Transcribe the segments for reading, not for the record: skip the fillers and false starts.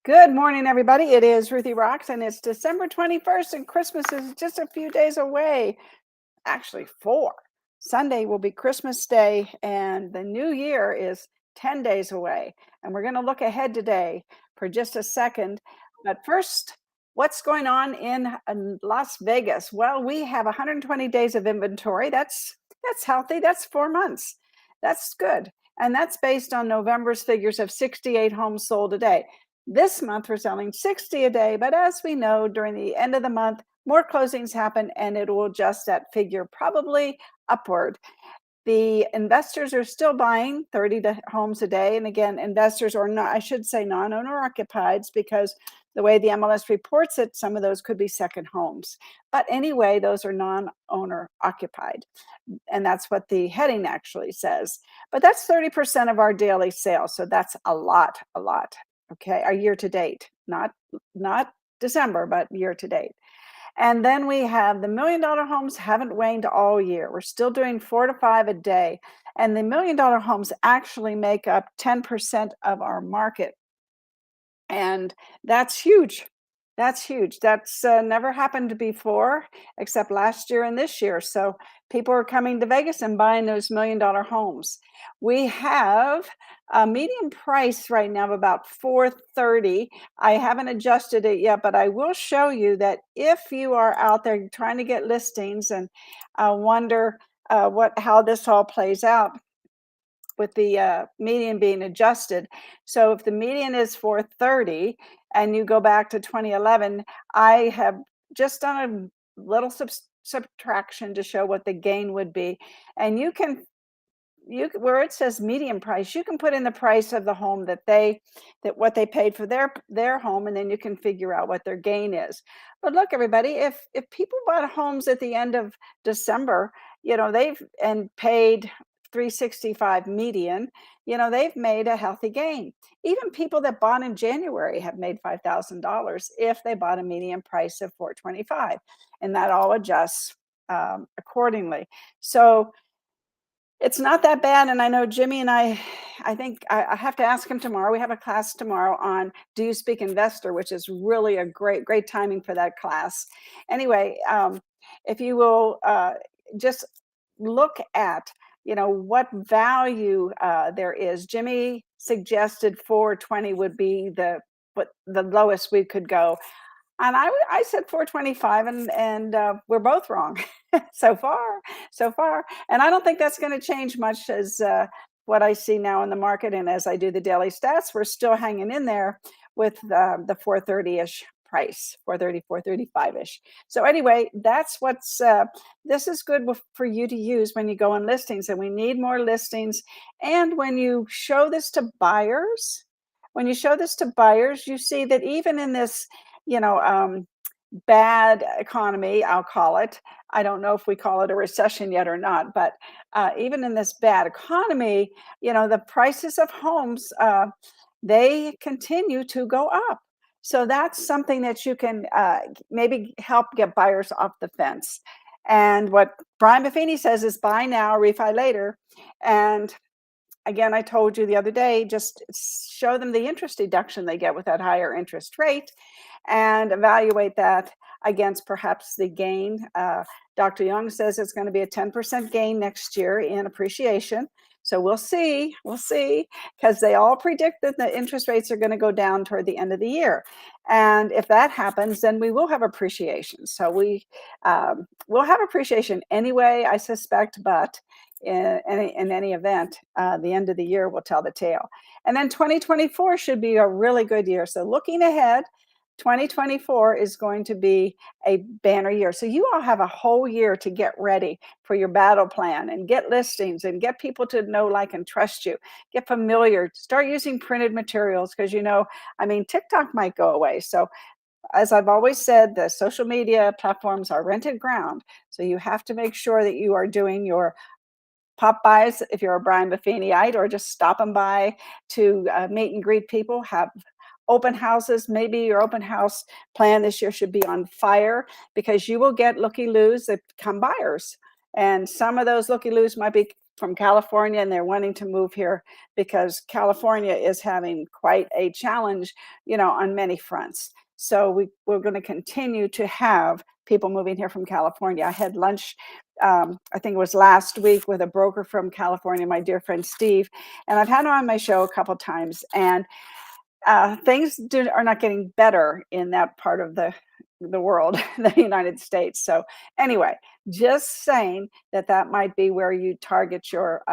Good morning, everybody. It is Ruthie Rocks, and it's December 21st, and Christmas is just a few days away. Actually, 4. Sunday will be Christmas Day, and the new year is 10 days away. And we're going to look ahead today for just a second. But first, what's going on in Las Vegas? Well, we have 120 days of inventory. That's healthy. That's 4 months. That's good. And that's based on November's figures of 68 homes sold a day. This month, we're selling 60 a day, but as we know, during the end of the month, more closings happen and it will adjust that figure probably upward. The investors are still buying 30 homes a day. And again, investors are not, I should say non-owner occupieds, because the way the MLS reports it, some of those could be second homes. But anyway, those are non-owner occupied. And that's what the heading actually says. But that's 30% of our daily sales. So that's a lot. Okay, our year to date, not December, but year to date. And then we have the $1 million homes haven't waned all year. We're still doing 4 to 5 a day. And the $1 million homes actually make up 10% of our market. And that's huge. That's huge. That's never happened before, except last year and this year. So people are coming to Vegas and buying those $1 million homes. We have a median price right now of about $430. I haven't adjusted it yet, but I will show you that if you are out there trying to get listings and wonder how this all plays out with the median being adjusted. So if the median is 430 and you go back to 2011, I have just done a little subtraction to show what the gain would be. And you where it says median price, you can put in the price of the home that what they paid for their home, and then you can figure out what their gain is. But look, everybody, if people bought homes at the end of December, they've and paid 365 median, they've made a healthy gain. Even people that bought in January have made $5,000 if they bought a median price of 425, and that all adjusts accordingly. So it's not that bad. And I know Jimmy and I think I have to ask him tomorrow. We have a class tomorrow on Do You Speak Investor, which is really a great timing for that class. Anyway, if you will just look at, what value there is. Jimmy suggested 420 would be the lowest we could go. And I said 425, and we're both wrong so far. And I don't think that's going to change much as what I see now in the market. And as I do the daily stats, we're still hanging in there with the 430-ish price, 430, 435-ish. So anyway, that's this is good for you to use when you go on listings, and we need more listings. And when you show this to buyers, you see that even in this, bad economy, I'll call it. I don't know if we call it a recession yet or not, but even in this bad economy, the prices of homes, they continue to go up. So that's something that you can maybe help get buyers off the fence. And what Brian Buffini says is buy now, refi later. And again, I told you the other day, just show them the interest deduction they get with that higher interest rate and evaluate that against perhaps the gain. Dr. Young says it's going to be a 10% gain next year in appreciation. So we'll see, because they all predict that the interest rates are going to go down toward the end of the year. And if that happens, then we will have appreciation. So we'll have appreciation anyway, I suspect, but in any event, the end of the year will tell the tale. And then 2024 should be a really good year. So looking ahead, 2024 is going to be a banner year. So you all have a whole year to get ready for your battle plan and get listings and get people to know, like, and trust you. Get familiar. Start using printed materials because, TikTok might go away. So as I've always said, the social media platforms are rented ground. So you have to make sure that you are doing your pop buys if you're a Brian Buffiniite, or just stopping by to meet and greet people, have open houses. Maybe your open house plan this year should be on fire, because you will get looky-loos that become buyers. And some of those looky-loos might be from California, and they're wanting to move here because California is having quite a challenge, on many fronts. So we're going to continue to have people moving here from California. I had lunch, I think it was last week, with a broker from California, my dear friend Steve, and I've had him on my show a couple times, and things are not getting better in that part of the world, the United States. So anyway, just saying that might be where you target your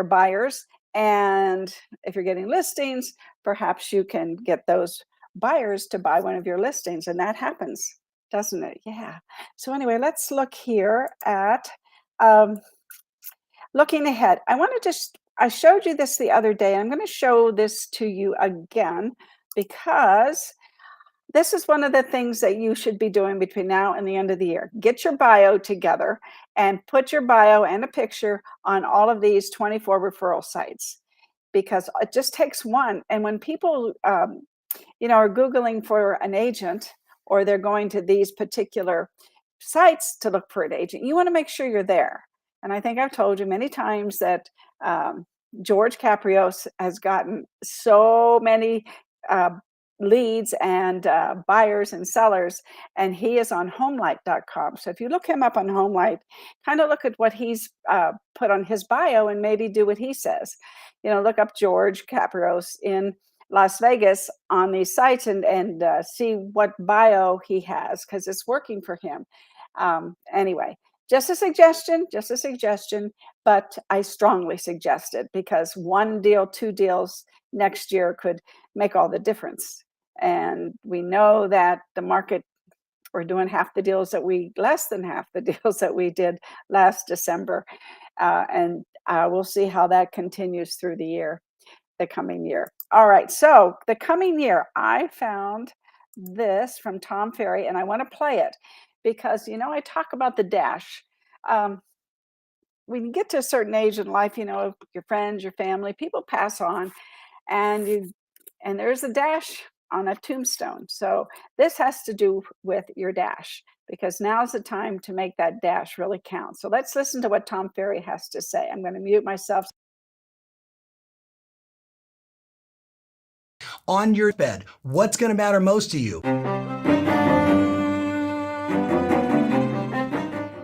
buyers, and if you're getting listings, perhaps you can get those buyers to buy one of your listings, and that happens, doesn't it? Yeah. So anyway, let's look here at um, looking ahead. I showed you this the other day. I'm going to show this to you again because this is one of the things that you should be doing between now and the end of the year. Get your bio together and put your bio and a picture on all of these 24 referral sites, because it just takes one. And when people, are Googling for an agent, or they're going to these particular sites to look for an agent, you want to make sure you're there. And I think I've told you many times that um, George Caprios has gotten so many uh, leads and buyers and sellers, and he is on homelight.com. So if you look him up on Homelight, kind of look at what he's put on his bio and maybe do what he says. Look up George Caprios in Las Vegas on these sites, and see what bio he has, because it's working for him. Anyway, just a suggestion, but I strongly suggest it, because one deal, two deals next year could make all the difference. And we know that the market, we're doing less than half the deals that we did last December. And we'll see how that continues through the coming year. All right, so the coming year, I found this from Tom Ferry, and I want to play it because, I talk about the dash. When you get to a certain age in life, your friends, your family, people pass on, and there's a dash on a tombstone. So this has to do with your dash, because now's the time to make that dash really count. So let's listen to what Tom Ferry has to say. I'm going to mute myself. On your bed, what's going to matter most to you?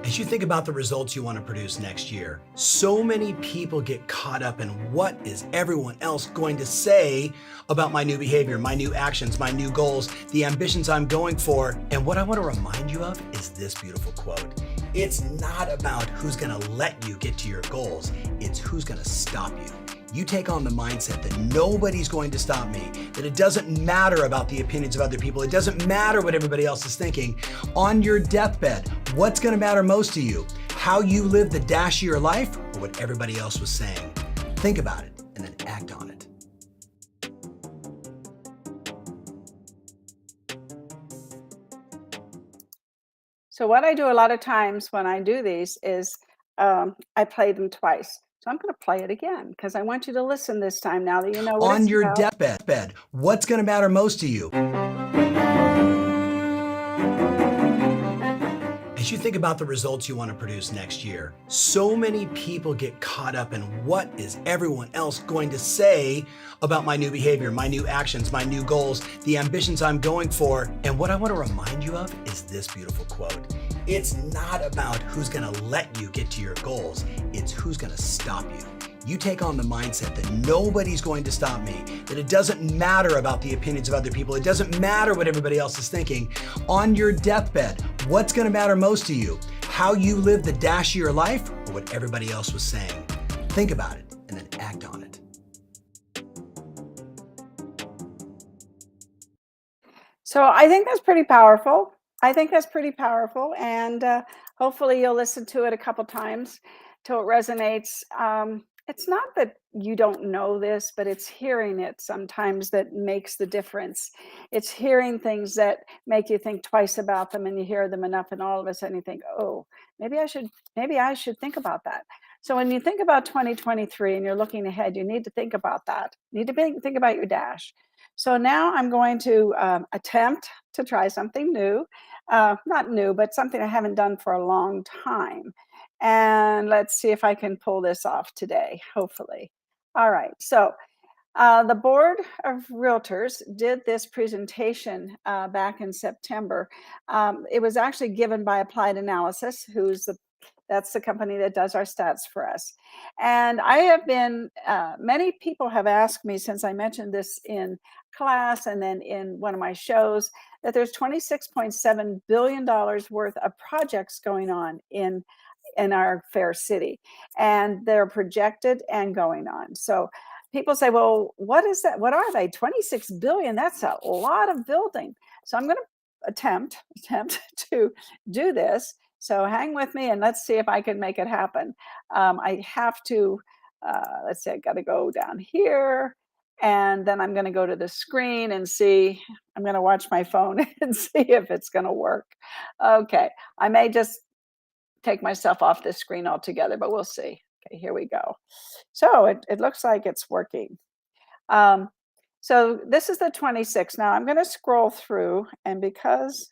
As you think about the results you want to produce next year, so many people get caught up in what is everyone else going to say about my new behavior, my new actions, my new goals, the ambitions I'm going for. And what I want to remind you of is this beautiful quote. It's not about who's going to let you get to your goals. It's who's going to stop you. You take on the mindset that nobody's going to stop me, that it doesn't matter about the opinions of other people, it doesn't matter what everybody else is thinking. On your deathbed, what's going to matter most to you? How you live the dash of your life, or what everybody else was saying? Think about it and then act on it. So what I do a lot of times when I do these is I play them twice. So I'm going to play it again because I want you to listen this time, now that you know what On it's your about. deathbed, what's going to matter most to you? As you think about the results you want to produce next year, so many people get caught up in what is everyone else going to say about my new behavior, my new actions, my new goals, the ambitions I'm going for. And what I want to remind you of is this beautiful quote. It's not about who's going to let you get to your goals. It's who's going to stop you. You take on the mindset that nobody's going to stop me, that it doesn't matter about the opinions of other people, it doesn't matter what everybody else is thinking. On your deathbed, what's going to matter most to you? How you live the dash of your life, or what everybody else was saying? Think about it and then act on it. So I think that's pretty powerful. And hopefully you'll listen to it a couple times till it resonates. It's not that you don't know this, but it's hearing it sometimes that makes the difference. It's hearing things that make you think twice about them, and you hear them enough, and all of a sudden you think, oh, maybe I should think about that. So when you think about 2023 and you're looking ahead, you need to think about that. You need to think about your dash. So now I'm going to attempt to try something new, not new, but something I haven't done for a long time. And let's see if I can pull this off today, hopefully. All right, so the Board of Realtors did this presentation back in September. It was actually given by Applied Analysis, that's the company that does our stats for us. And I have been, many people have asked me since I mentioned this in class and then in one of my shows, that there's $26.7 billion worth of projects going on in our fair city, and they're projected and going on. So people say, well, what is that? What are they? 26 billion. That's a lot of building. So I'm going to attempt to do this. So hang with me and let's see if I can make it happen. I have to, let's see, I got to go down here and then I'm going to go to the screen and see. I'm going to watch my phone and see if it's going to work. Okay. I may just take myself off this screen altogether, but we'll see. Okay, here we go. So it looks like it's working. So this is the 26. Now I'm going to scroll through, and this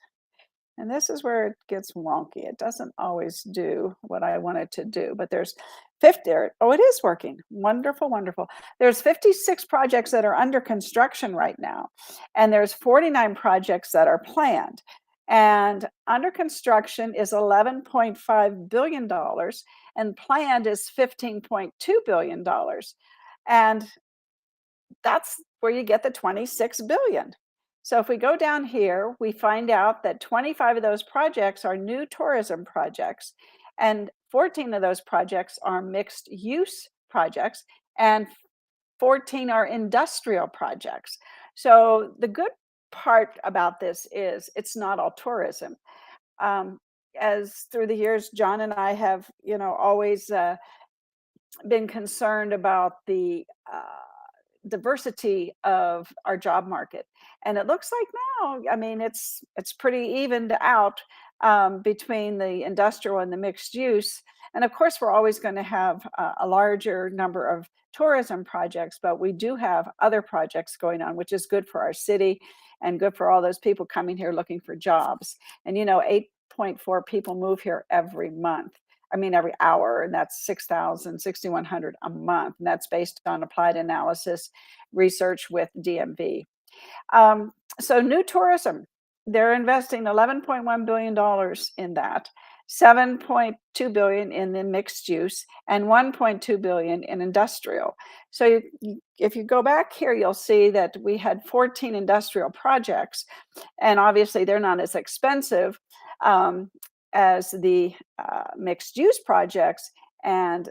is where it gets wonky. It doesn't always do what I want it to do, but there's 50. Oh, it is working. Wonderful, wonderful. There's 56 projects that are under construction right now, and there's 49 projects that are planned. And under construction is $11.5 billion, and planned is $15.2 billion. And that's where you get the 26 billion. So if we go down here, we find out that 25 of those projects are new tourism projects, and 14 of those projects are mixed use projects, and 14 are industrial projects. So the good part about this is it's not all tourism. As through the years, John and I have, always been concerned about the diversity of our job market, and it looks like now, I mean, it's pretty evened out between the industrial and the mixed use. And of course, we're always going to have a larger number of tourism projects, but we do have other projects going on, which is good for our city and good for all those people coming here looking for jobs. And 8.4 people move here every month. I mean, every hour, and that's 6,100 a month. And that's based on applied analysis research with DMV. So new tourism, they're investing $11.1 billion in that, 7.2 billion in the mixed use, and 1.2 billion in industrial. So if you go back here, you'll see that we had 14 industrial projects, and obviously they're not as expensive as the mixed use projects, and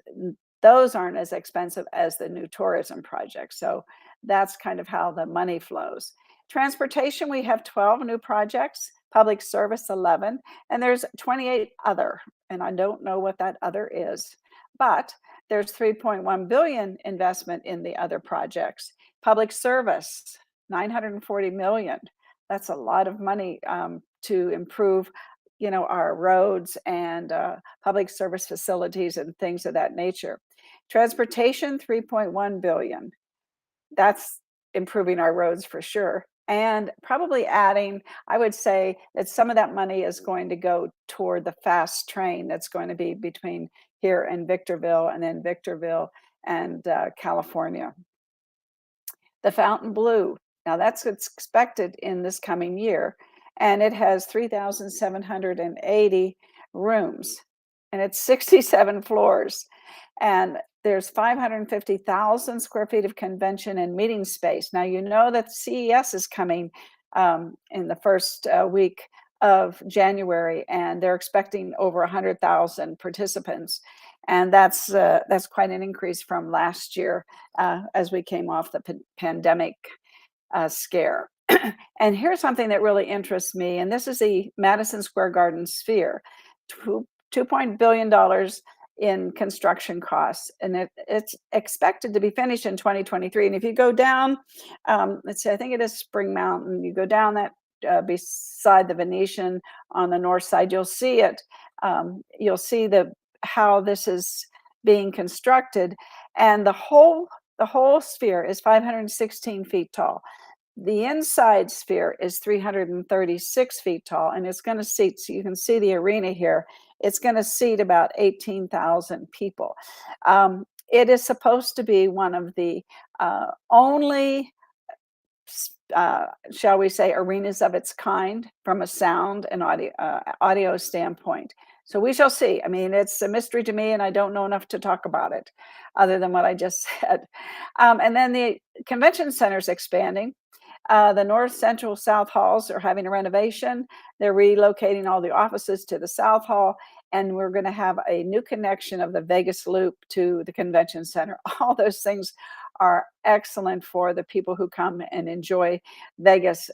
those aren't as expensive as the new tourism projects. So that's kind of how the money flows. Transportation, we have 12 new projects, public service 11, and there's 28 other, and I don't know what that other is, but there's 3.1 billion investment in the other projects. Public service, 940 million. That's a lot of money to improve our roads and public service facilities and things of that nature. Transportation, 3.1 billion. That's improving our roads for sure. And probably adding, I would say that some of that money is going to go toward the fast train that's going to be between here and Victorville, and then Victorville and California. The Fontainebleau, now that's what's expected in this coming year, and it has 3,780 rooms, and it's 67 floors, and there's 550,000 square feet of convention and meeting space. Now, that CES is coming in the first week of January, and they're expecting over 100,000 participants. And that's quite an increase from last year as we came off the pandemic scare. And here's something that really interests me, and this is the Madison Square Garden Sphere, $2 billion in construction costs, and it's expected to be finished in 2023. And if you go down, let's see, I think it is Spring Mountain, you go down that beside the Venetian on the north side, you'll see it. You'll see how this is being constructed, and the whole sphere is 516 feet tall. The inside sphere is 336 feet tall, and it's going to seat, so you can see the arena here. It's going to seat about 18,000 people. It is supposed to be one of the only shall we say, arenas of its kind from a sound and audio standpoint. So we shall see. I mean, it's a mystery to me, and I don't know enough to talk about it, other than what I just said. And then the convention center is expanding. The North Central South Halls are having a renovation. They're relocating all the offices to the South Hall, and we're going to have a new connection of the Vegas Loop to the convention center. All those things are excellent for the people who come and enjoy Vegas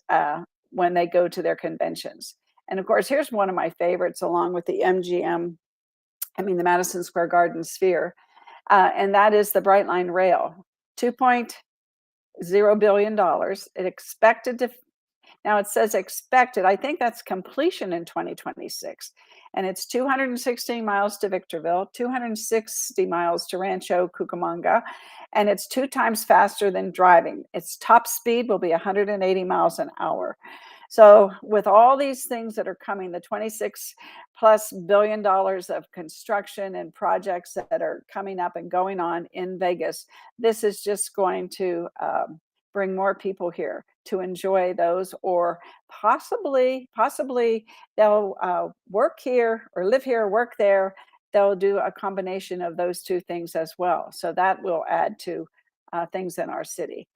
when they go to their conventions. And of course, here's one of my favorites, along with the MGM, the Madison Square Garden Sphere, and that is the Brightline Rail. $2.0 billion. It expected to Now it says expected. I think that's completion in 2026. And it's 216 miles to Victorville, 260 miles to Rancho Cucamonga, and it's 2 times faster than driving. Its top speed will be 180 miles an hour. So with all these things that are coming, the 26 plus billion dollars of construction and projects that are coming up and going on in Vegas, this is just going to bring more people here to enjoy those, or possibly they'll work here or live here, work there. They'll do a combination of those two things as well. So that will add to things in our city.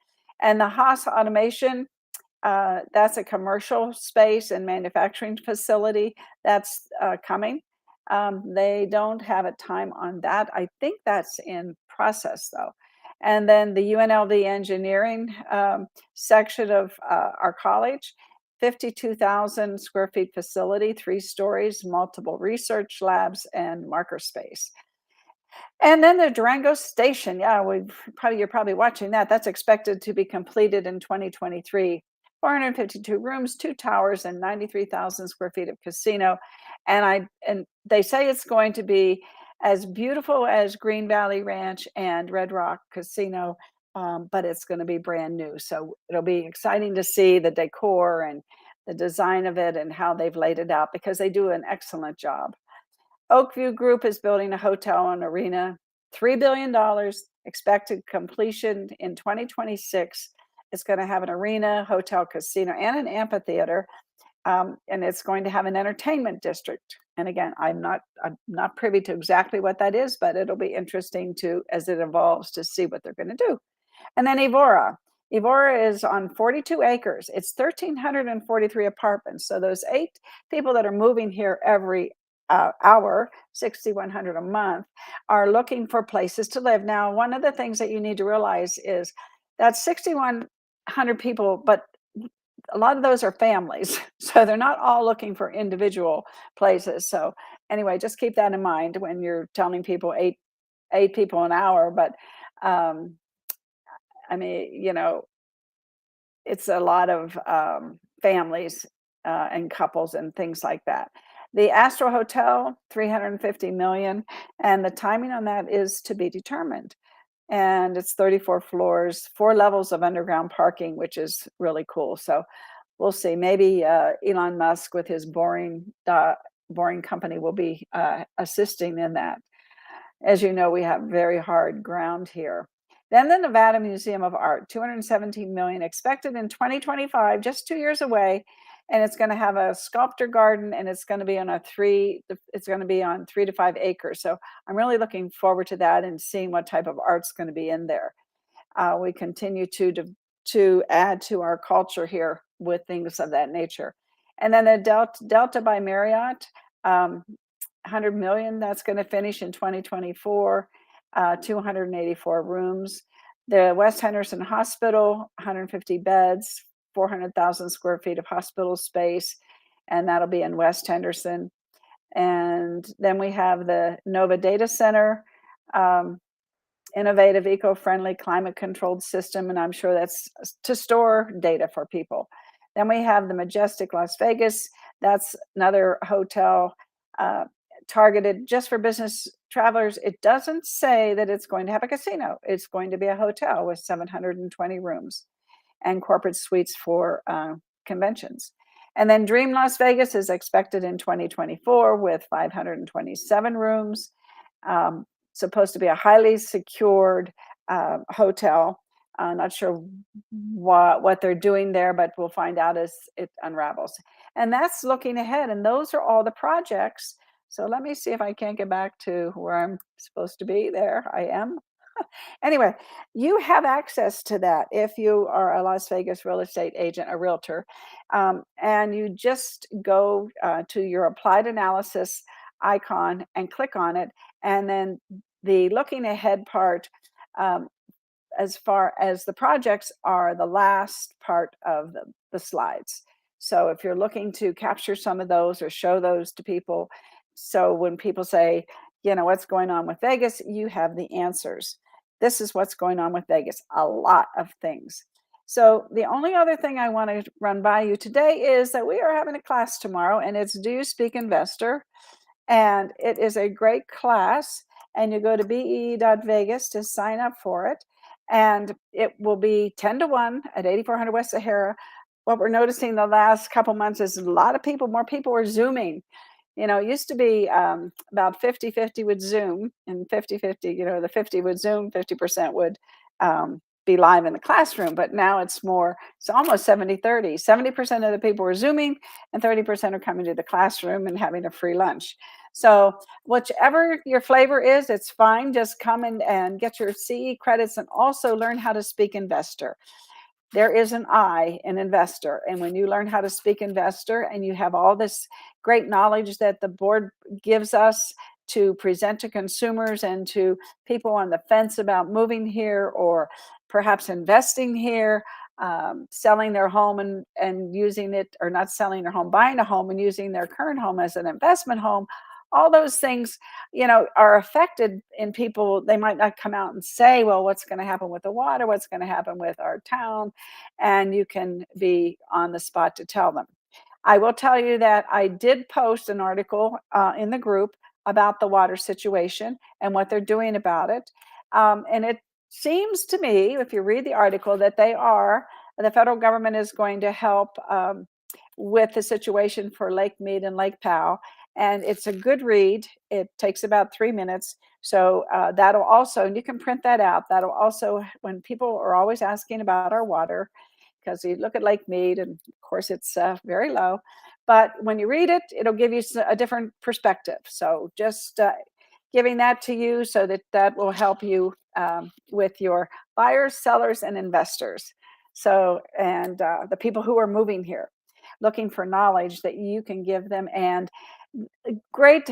And the Haas Automation, that's a commercial space and manufacturing facility that's coming. They don't have a time on that. I think that's in process though. And then the UNLV engineering section of our college, 52,000 square feet facility, 3 stories, multiple research labs, and marker space. And then the Durango Station, yeah, you're probably watching that. That's expected to be completed in 2023. 452 rooms, 2 towers, and 93,000 square feet of casino. And they say it's going to be as beautiful as Green Valley Ranch and Red Rock Casino, but it's going to be brand new. So it'll be exciting to see the decor and the design of it and how they've laid it out, because they do an excellent job. Oakview Group is building a hotel and arena, $3 billion, expected completion in 2026. It's going to have an arena, hotel, casino, and an amphitheater. And it's going to have an entertainment district. And again, I'm not privy to exactly what that is, but it'll be interesting as it evolves, to see what they're going to do. And then Evora. Evora is on 42 acres. It's 1,343 apartments. So those 8 people that are moving here every hour, 6,100 a month, are looking for places to live. Now, one of the things that you need to realize is that 6,100 people, but a lot of those are families. So they're not all looking for individual places. So anyway, just keep that in mind when you're telling people eight people an hour. But it's a lot of families and couples and things like that. The Astro Hotel, 350 million, and the timing on that is to be determined. And it's 34 floors, 4 levels of underground parking, which is really cool. So we'll see. Maybe Elon Musk with his boring company will be assisting in that. As you know, we have very hard ground here. Then the Nevada Museum of Art, 217 million, expected in 2025, just 2 years away. And it's going to have a sculptor garden, and it's going to be on 3 to 5 acres. So I'm really looking forward to that and seeing what type of art's going to be in there. We continue to add to our culture here with things of that nature. And then the Delta by Marriott, 100 million, that's going to finish in 2024, 284 rooms. The West Henderson Hospital, 150 beds, 400,000 square feet of hospital space, and that'll be in West Henderson. And then we have the Nova Data Center, innovative, eco-friendly, climate-controlled system, and I'm sure that's to store data for people. Then we have the Majestic Las Vegas. That's another hotel targeted just for business travelers. It doesn't say that it's going to have a casino. It's going to be a hotel with 720 rooms and corporate suites for conventions. And then Dream Las Vegas is expected in 2024 with 527 rooms. Um, Supposed to be a highly secured hotel. Not sure what they're doing there, but we'll find out as it unravels. And that's looking ahead. And those are all the projects. So let me see if I can't get back to where I'm supposed to be. There I am. Anyway, you have access to that if you are a Las Vegas real estate agent, a realtor, and you just go to your applied analysis icon and click on it, and then the looking ahead part, um, as far as the projects are the last part of the slides. So if you're looking to capture some of those or show those to people, so when people say, what's going on with Vegas, you have the answers. This is what's going on with Vegas, a lot of things. So the only other thing I want to run by you today is that we are having a class tomorrow, and it's Do You Speak Investor? And it is a great class. And you go to be.vegas to sign up for it. And it will be 10 to 1 at 8400 West Sahara. What we're noticing the last couple months is a lot of people, more people are Zooming. It used to be about 50-50 would Zoom, and 50-50, the 50 would Zoom, 50% would be live in the classroom. But now it's almost 70-30. 70% of the people are Zooming, and 30% are coming to the classroom and having a free lunch. So whichever your flavor is, it's fine. Just come and get your CE credits and also learn how to speak investor. There is an I in investor. And when you learn how to speak investor and you have all this great knowledge that the board gives us to present to consumers and to people on the fence about moving here or perhaps investing here, selling their home and using it, or not selling their home, buying a home and using their current home as an investment home, all those things, are affected in people. They might not come out and say, well, what's going to happen with the water? What's going to happen with our town? And you can be on the spot to tell them. I will tell you that I did post an article in the group about the water situation and what they're doing about it. And it seems to me, if you read the article, that the federal government is going to help with the situation for Lake Mead and Lake Powell. And it's a good read. It takes about 3 minutes. So that'll also, and you can print that out. That'll also, when people are always asking about our water, because you look at Lake Mead, and of course it's very low. But when you read it, it'll give you a different perspective. So just giving that to you so that will help you with your buyers, sellers, and investors. So, and the people who are moving here, looking for knowledge that you can give them. And great,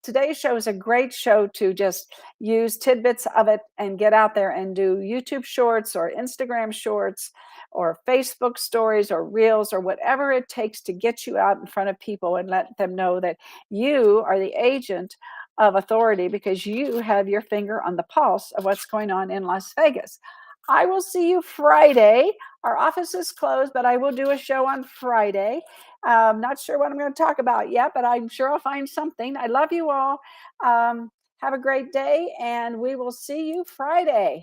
today's show is a great show to just use tidbits of it and get out there and do YouTube shorts or Instagram shorts or Facebook stories or reels or whatever it takes to get you out in front of people and let them know that you are the agent of authority because you have your finger on the pulse of what's going on in Las Vegas. I will see you Friday. Our office is closed, but I will do a show on Friday. Not sure what I'm going to talk about yet, but I'm sure I'll find something. I love you all. Have a great day, and we will see you Friday.